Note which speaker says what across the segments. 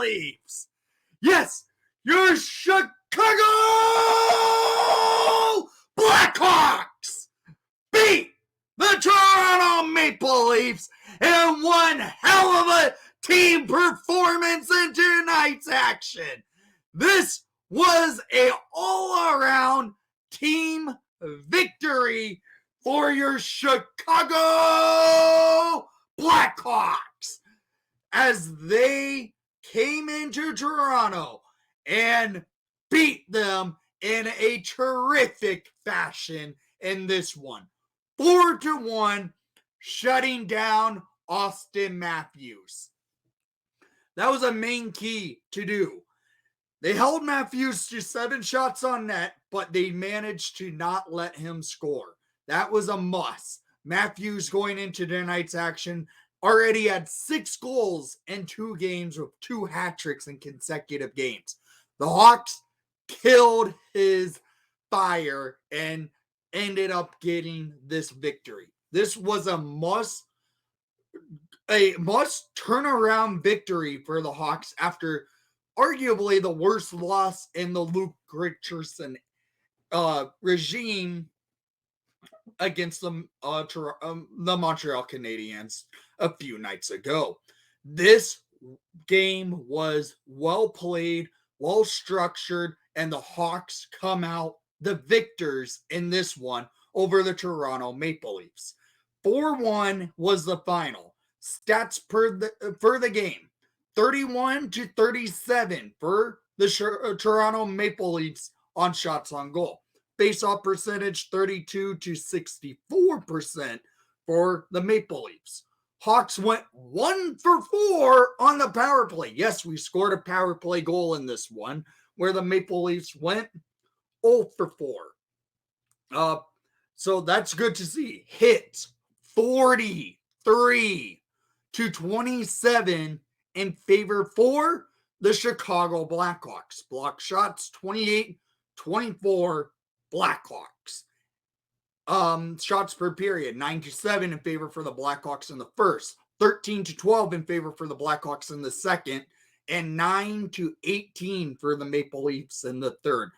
Speaker 1: Leafs. Yes, your Chicago Blackhawks beat the Toronto Maple Leafs in one hell of a team performance in tonight's action. This was a all-around team victory for your Chicago Blackhawks as they came into Toronto and beat them in a terrific fashion in this one. 4-1, shutting down Austin Matthews. That was a main key to do. They held Matthews to 7 shots on net, but they managed to not let him score. That was a must. Matthews, going into tonight's action, already had 6 goals in 2 games with 2 hat tricks in consecutive games. The Hawks killed his fire and ended up getting this victory. This was a must turnaround victory for the Hawks after arguably the worst loss in the Luke Richardson regime against the Montreal Canadiens a few nights ago. This game was well played, well structured, and the Hawks come out the victors in this one over the Toronto Maple Leafs. 4-1 was the final. Stats for the game: 31-37 for the Toronto Maple Leafs on shots on goal. Face-off percentage 32-64% for the Maple Leafs. Hawks went 1 for 4 on the power play. Yes, we scored a power play goal in this one, where the Maple Leafs went 0 for 4. So that's good to see. Hits 43-27 in favor for the Chicago Blackhawks. Block shots 28-24 Blackhawks. Shots per period 9-7 in favor for the Blackhawks in the first, 13-12 in favor for the Blackhawks in the second, and 9-18 for the Maple Leafs in the third.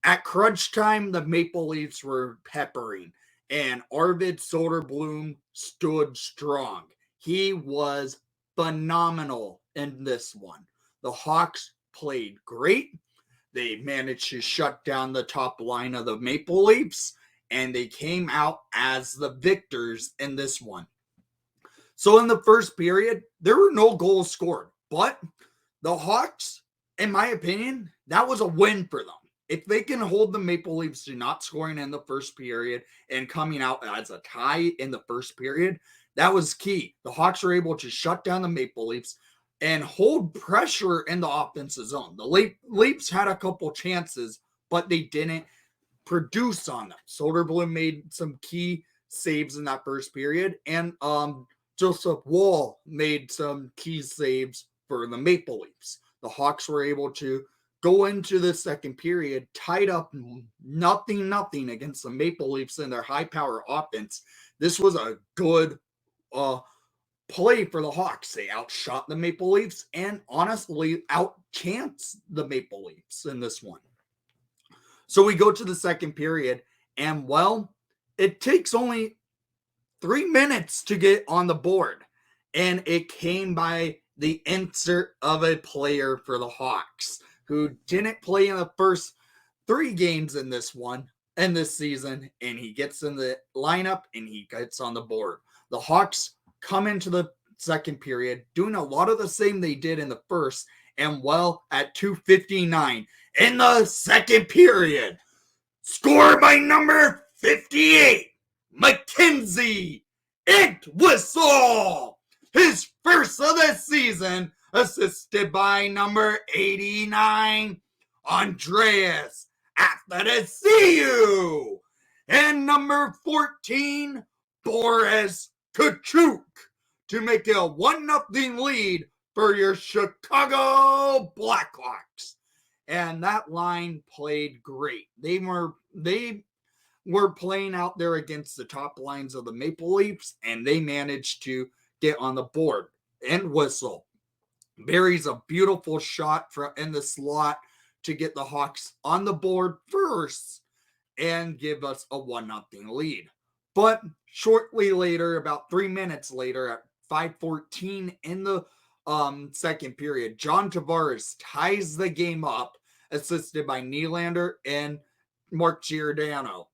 Speaker 1: At crunch time, the Maple Leafs were peppering, and Arvid Soderblom stood strong. He was phenomenal in this one. The Hawks played great. They managed to shut down the top line of the Maple Leafs, and they came out as the victors in this one. So in the first period, there were no goals scored, but the Hawks, in my opinion, that was a win for them. If they can hold the Maple Leafs to not scoring in the first period and coming out as a tie in the first period, that was key. The Hawks were able to shut down the Maple Leafs and hold pressure in the offensive zone. The Leafs had a couple chances, but they didn't produce on them. Soderblom made some key saves in that first period, and Joseph Woll made some key saves for the Maple Leafs. The Hawks were able to go into the second period tied up 0-0 against the Maple Leafs in their high power offense. This was a good play for the Hawks. They outshot the Maple Leafs and honestly outchanced the Maple Leafs in this one. So we go to the second period, and well, it takes only 3 minutes to get on the board, and it came by the insert of a player for the Hawks who didn't play in the first 3 games in this season, and he gets in the lineup and he gets on the board. The Hawks come into the second period doing a lot of the same they did in the first, and well, at 2:59 in the second period, scored by number 58, Mackenzie Entwistle, his first of the season, assisted by number 89, Andreas Athanasiou, and number 14, Boris Kachuk, to make it a 1-0 lead for your Chicago Blackhawks. And that line played great. They were playing out there against the top lines of the Maple Leafs, and they managed to get on the board and whistle. buries a beautiful shot in the slot to get the Hawks on the board first and give us a 1-0 lead. But shortly later, about 3 minutes later, at 5:14 in the second period, John Tavares ties the game up, assisted by Nylander and Mark Giordano,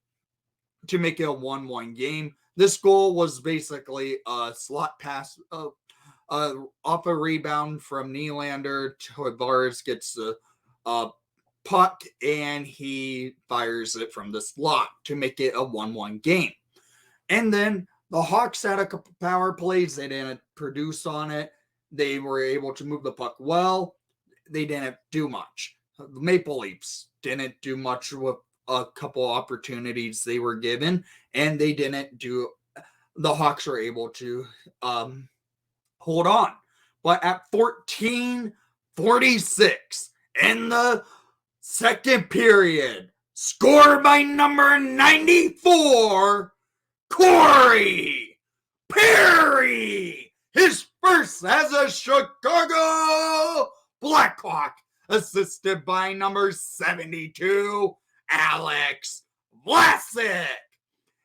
Speaker 1: to make it a 1-1 game. This goal was basically a slot pass off a rebound from Nylander. Tavares gets the puck and he fires it from the slot to make it a 1-1 game. And then the Hawks had a couple power plays. They didn't produce on it. They were able to move the puck well. They didn't do much. The Maple Leafs didn't do much with a couple opportunities they were given, and they didn't do. The Hawks were able to hold on. But at 14:46 in the second period, scored by number 94, Corey Perry, his first as a Chicago Blackhawk, assisted by number 72, Alex Vlasic,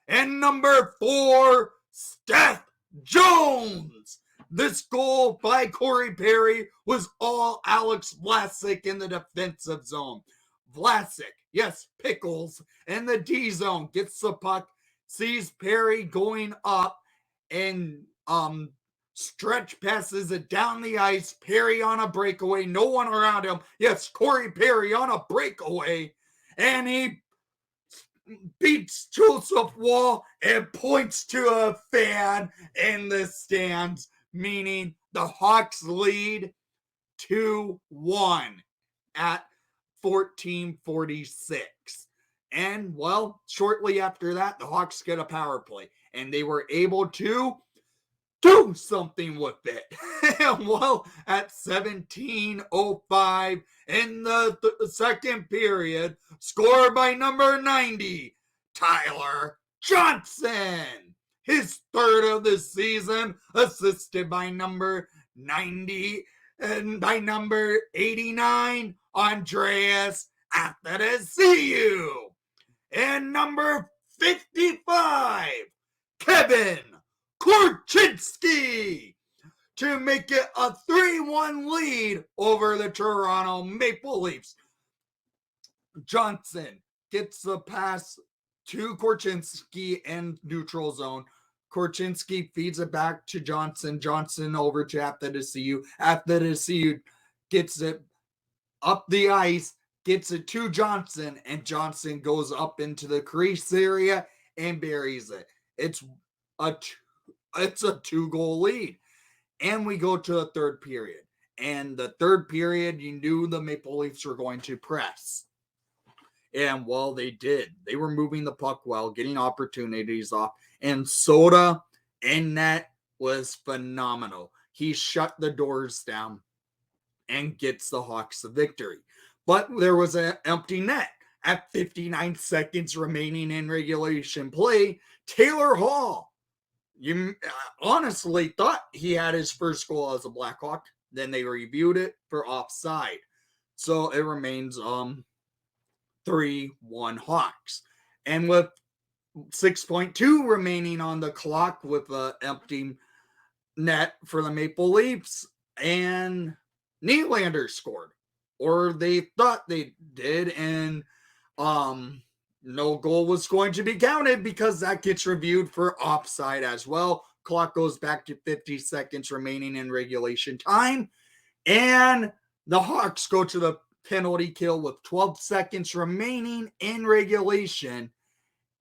Speaker 1: and number 4, Steph Jones. This goal by Corey Perry was all Alex Vlasic in the defensive zone. Vlasic, yes, Pickles, in the D zone, gets the puck, sees Perry going up, and stretch passes it down the ice. Perry on a breakaway, no one around him. Yes, Corey Perry on a breakaway, and he beats Joseph Wall and points to a fan in the stands, meaning the Hawks lead 2-1 at 14:46. And, well, shortly after that, the Hawks get a power play, and they were able to do something with it. And, well, at 17:05 in the second period, scored by number 90, Tyler Johnson, his third of the season, assisted by number 90 and by number 89, Andreas Athanasiou. And number 55, Kevin Korchinski, to make it a 3-1 lead over the Toronto Maple Leafs. Johnson gets the pass to Korchinski in neutral zone. Korchinski feeds it back to Johnson. Johnson over to Athanasiou. Athanasiou gets it up the ice, gets it to Johnson, and Johnson goes up into the crease area and buries it. It's a 2-goal lead. And we go to the third period. And the third period, you knew the Maple Leafs were going to press. And, well, they did. They were moving the puck well, getting opportunities off. And Soda in net was phenomenal. He shut the doors down and gets the Hawks the victory. But there was an empty net. At 59 seconds remaining in regulation play, Taylor Hall, you honestly thought he had his first goal as a Blackhawk. Then they reviewed it for offside. So it remains 3-1 Hawks. And with 6.2 remaining on the clock with an empty net for the Maple Leafs, and Nylander scored. Or they thought they did, and no goal was going to be counted because that gets reviewed for offside as well. Clock goes back to 50 seconds remaining in regulation time, and the Hawks go to the penalty kill with 12 seconds remaining in regulation,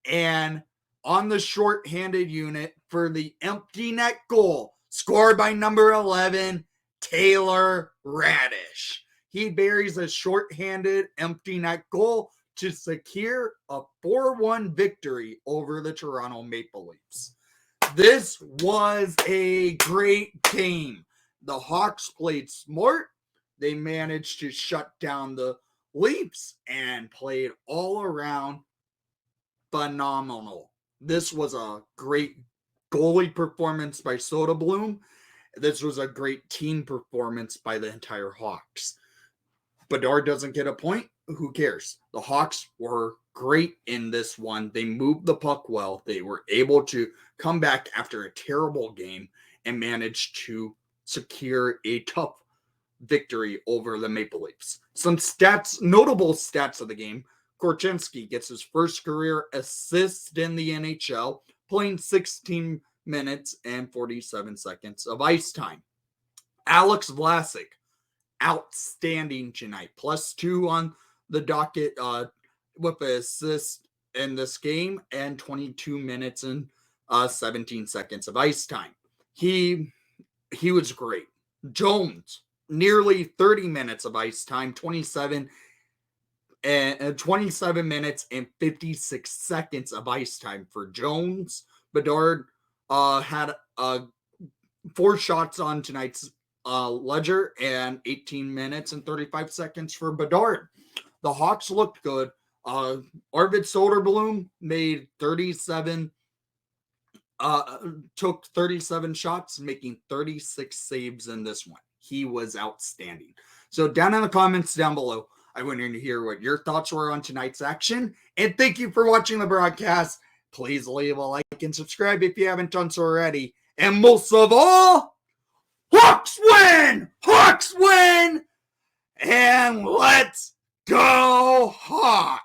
Speaker 1: and on the shorthanded unit for the empty net goal, scored by number 11, Taylor Radish. He buries a shorthanded empty net goal to secure a 4-1 victory over the Toronto Maple Leafs. This was a great game. The Hawks played smart. They managed to shut down the Leafs and played all around phenomenal. This was a great goalie performance by Soderblom. This was a great team performance by the entire Hawks. Bedard doesn't get a point. Who cares? The Hawks were great in this one. They moved the puck well. They were able to come back after a terrible game and manage to secure a tough victory over the Maple Leafs. Some stats, notable stats of the game. Korchinski gets his first career assist in the NHL, playing 16 minutes and 47 seconds of ice time. Alex Vlasic, outstanding tonight. +2 on the docket with an assist in this game and 22 minutes and 17 seconds of ice time. He was great. Jones, nearly 30 minutes of ice time, 27 minutes and 56 seconds of ice time for Jones. Bedard had 4 shots on tonight's ledger and 18 minutes and 35 seconds for Bedard. The Hawks looked good. Arvid Soderblom made 37 took 37 shots, making 36 saves in this one. He was outstanding. So down in the comments down below, I wanted to hear what your thoughts were on tonight's action. And thank you for watching the broadcast. Please leave a like and subscribe if you haven't done so already. And most of all, Hawks win! Hawks win! And let's go Hawks!